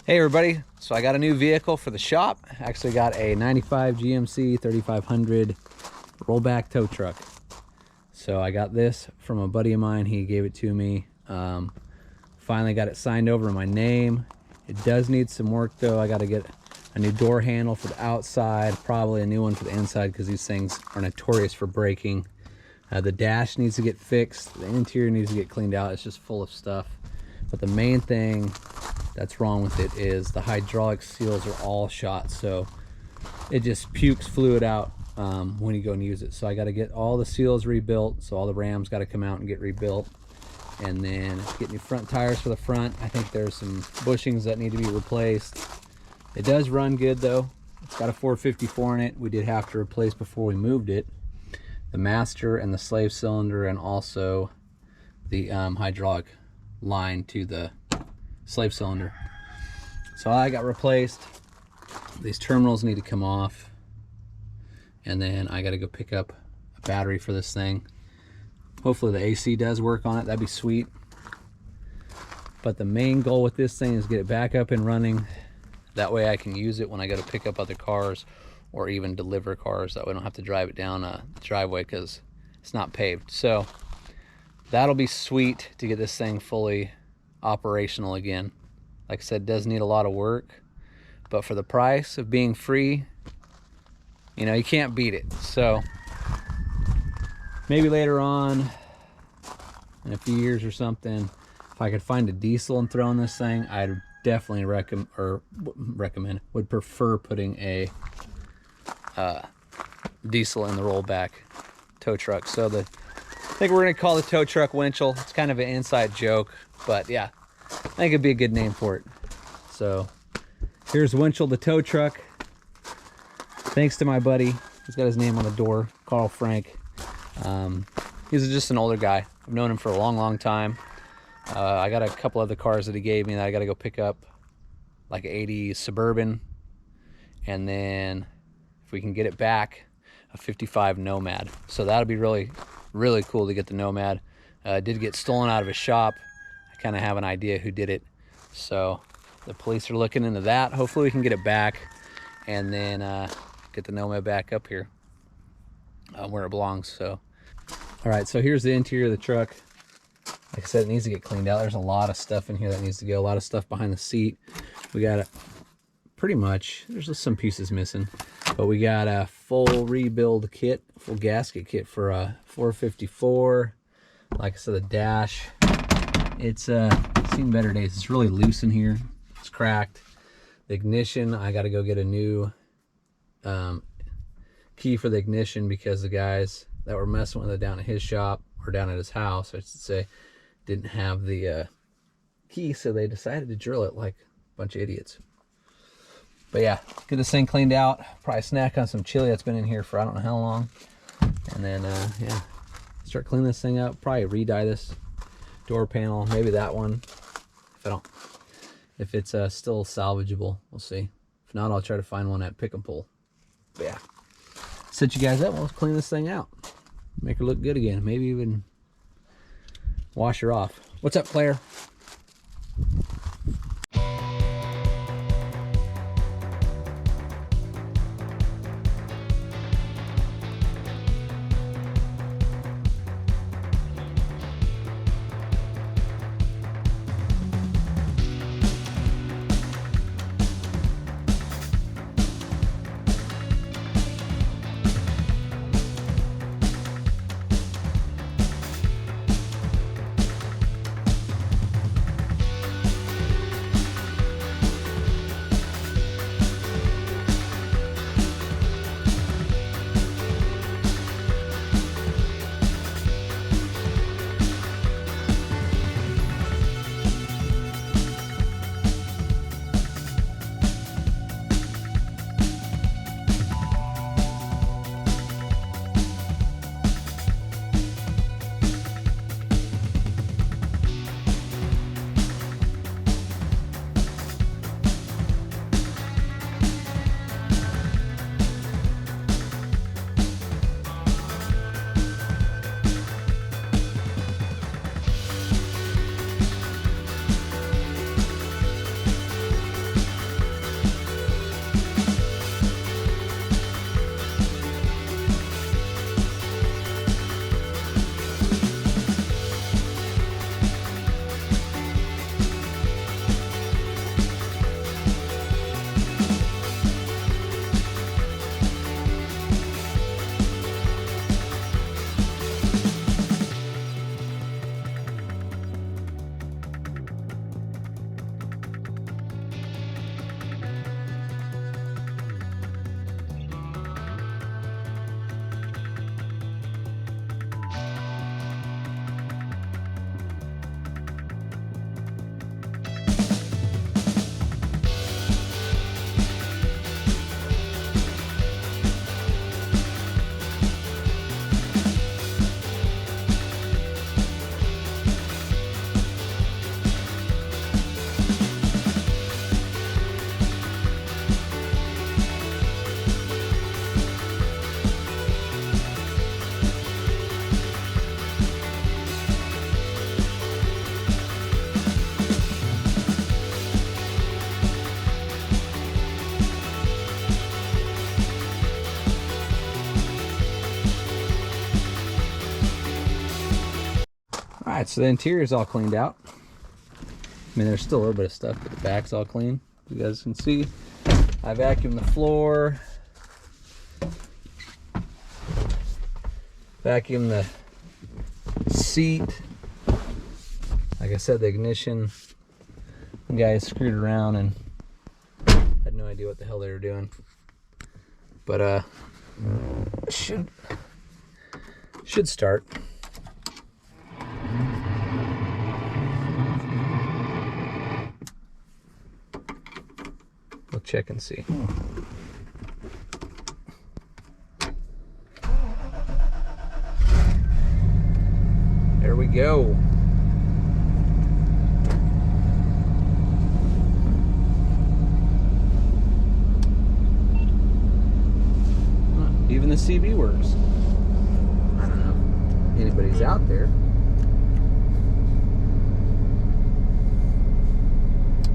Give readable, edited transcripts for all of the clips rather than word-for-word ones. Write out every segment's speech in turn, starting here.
Hey everybody, so I got a new vehicle for the shop. Actually got a 95 GMC 3500 rollback tow truck. So I got this from a buddy of mine. He gave it to me. Finally got it signed over in my name. It does need some work though. I got to get a new door handle for the outside, probably a new one for the inside because these things are notorious for breaking. The dash needs to get fixed. The interior needs to get cleaned out. It's just full of stuff. But the main thing that's wrong with it is the hydraulic seals are all shot, so it just pukes fluid out when you go and use it. So I got to get all the seals rebuilt, so all the rams got to come out and get rebuilt, and then get new front tires for the front. I think there's some bushings that need to be replaced. It does run good though. It's got a 454 in it. We did have to replace before we moved it the master and the slave cylinder, and also the hydraulic line to the slave cylinder. So I got replaced. These terminals need to come off, and then I got to go pick up a battery for this thing. Hopefully the AC does work on it. That'd be sweet. But the main goal with this thing is get it back up and running. That way I can use it when I go to pick up other cars or even deliver cars. That way I don't have to drive it down a driveway because it's not paved. So that'll be sweet to get this thing fully operational again. Like I said, it does need a lot of work, but for the price of being free, you know, you can't beat it. So maybe later on in a few years or something, if I could find a diesel and throw in this thing, I'd definitely would prefer putting a diesel in the rollback tow truck. So I think we're gonna call the tow truck Winchell. It's kind of an inside joke, but yeah, I think it'd be a good name for it. So here's Winchell, the tow truck. Thanks to my buddy. He's got his name on the door, Carl Frank. He's just an older guy. I've known him for a long time. I got a couple other cars that he gave me that I got to go pick up, like an 80 Suburban, and then if we can get it back, a 55 Nomad. So that'll be really cool to get the Nomad. It did get stolen out of a shop. I kind of have an idea who did it, so the police are looking into that. Hopefully we can get it back, and then get the Nomad back up here where it belongs. So all right, so here's the interior of the truck. Like I said, it needs to get cleaned out. There's a lot of stuff in here that needs to go. A lot of stuff behind the seat. We got it pretty much. There's just some pieces missing, but we got a full rebuild kit, full gasket kit for a 454. Like I said, the dash, it's seen better days. It's really loose in here. It's cracked. The ignition, I got to go get a new key for the ignition because the guys that were messing with it down at his shop, or down at his house, I should say, didn't have the key, so they decided to drill it like a bunch of idiots. But yeah, get this thing cleaned out. Probably snack on some chili that's been in here for I don't know how long, and then yeah, start cleaning this thing up. Probably re-dye this door panel, maybe that one, if it's still salvageable. We'll see. If not, I'll try to find one at Pick and Pull. But yeah, set you guys up. Let's clean this thing out, make her look good again, maybe even wash her off. What's up, player? So the interior is all cleaned out. I mean, there's still a little bit of stuff, but the back's all clean. You guys can see. I vacuumed the floor. Vacuumed the seat. Like I said, the ignition. The guys screwed around and had no idea what the hell they were doing. But should start. We'll check and see. There we go. Even the CB works. I don't know if anybody's out there.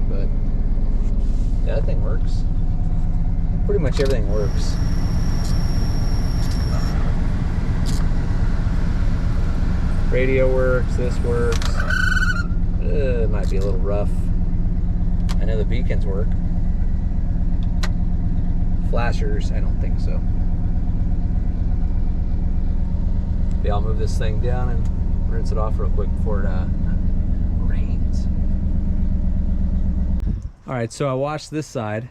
But yeah, that thing works. Pretty much everything works. Radio works, this works. It might be a little rough. I know the beacons work. Flashers, I don't think so. Yeah, I'll move this thing down and rinse it off real quick before it rains. All right, so I washed this side.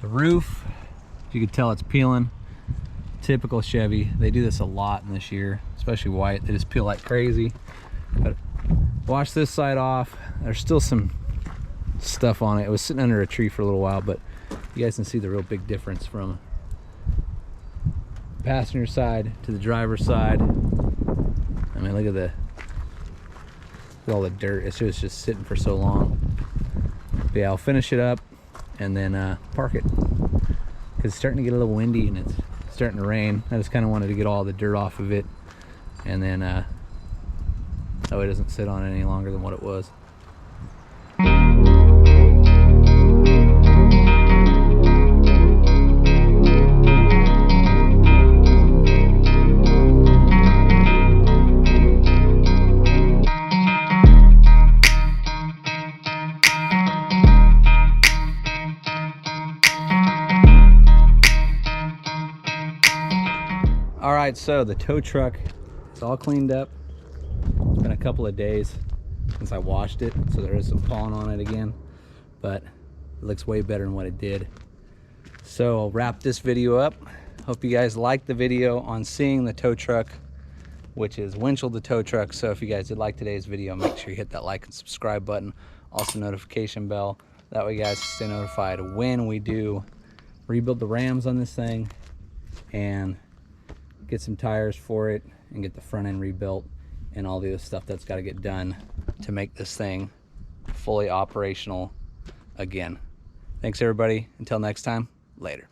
The roof, you can tell it's peeling. Typical Chevy. They do this a lot in this year, especially white. They just peel like crazy. But wash this side off. There's still some stuff on it. It was sitting under a tree for a little while, but you guys can see the real big difference from passenger side to the driver's side. I mean, look at all the dirt. It's just sitting for so long. But yeah, I'll finish it up and then park it, because it's starting to get a little windy and it's starting to rain. I just kind of wanted to get all the dirt off of it, and then that way it doesn't sit on it any longer than what it was. All right, so the tow truck is all cleaned up. It's been a couple of days since I washed it, so there is some pollen on it again, but it looks way better than what it did. So I'll wrap this video up. Hope you guys liked the video on seeing the tow truck, which is Winchell the tow truck. So if you guys did like today's video, make sure you hit that like and subscribe button, also notification bell. That way you guys stay notified when we do rebuild the rams on this thing and get some tires for it and get the front end rebuilt and all the other stuff that's got to get done to make this thing fully operational again. Thanks everybody. Until next time, later.